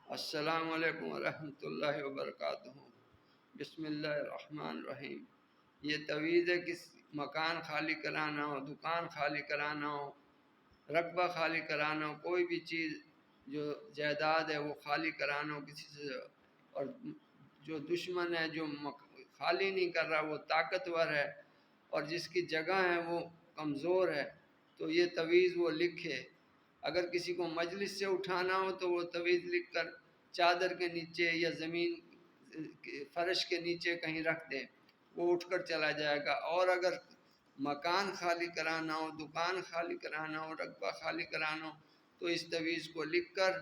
السلام علیکم ورحمۃ اللہ وبرکاتہ۔ بسم اللہ الرحمن الرحیم۔ یہ تویز ہے کس مکان خالی کرانا ہو، دکان خالی کرانا ہو، رقبہ خالی کرانا ہو، کوئی بھی چیز جو جائیداد ہے وہ خالی کرانا ہو کسی سے، اور جو دشمن ہے جو خالی نہیں کر رہا وہ طاقتور ہے، اور جس کی جگہ ہے وہ کمزور ہے، تو یہ تویز وہ لکھے۔ اگر کسی کو مجلس سے اٹھانا ہو تو وہ تویز لکھ کر چادر کے نیچے یا زمین فرش کے نیچے کہیں رکھ دے، وہ اٹھ کر چلا جائے گا۔ اور اگر مکان خالی کرانا ہو، دکان خالی کرانا ہو، رقبہ خالی کرانا ہو، تو اس تویز کو لکھ کر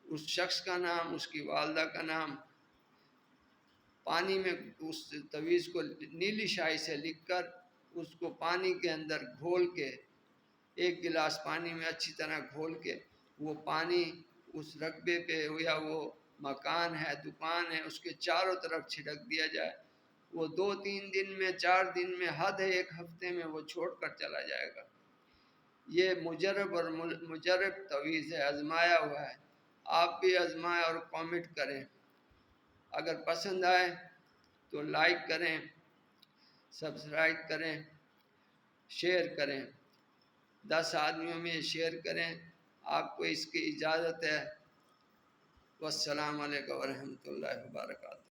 اس شخص کا نام، اس کی والدہ کا نام پانی میں، اس تویز کو نیلی شائی سے لکھ کر اس کو پانی کے اندر گھول کے، ایک گلاس پانی میں اچھی طرح گھول کے، وہ پانی اس رقبے پہ یا وہ مکان ہے، دکان ہے، اس کے چاروں طرف چھڑک دیا جائے۔ وہ 2-3 دن میں، 4 دن میں، حد ہے 1 ہفتے میں وہ چھوڑ کر چلا جائے گا۔ یہ مجرب اور مجرب تویز ہے، آزمایا ہوا ہے۔ آپ بھی آزمائیں اور کامنٹ کریں۔ اگر پسند آئے تو لائک کریں، سبسکرائب کریں، شیئر کریں، 10 آدمیوں میں شیئر کریں۔ آپ کو اس کی اجازت ہے۔ والسلام علیکم ورحمۃ اللہ وبرکاتہ۔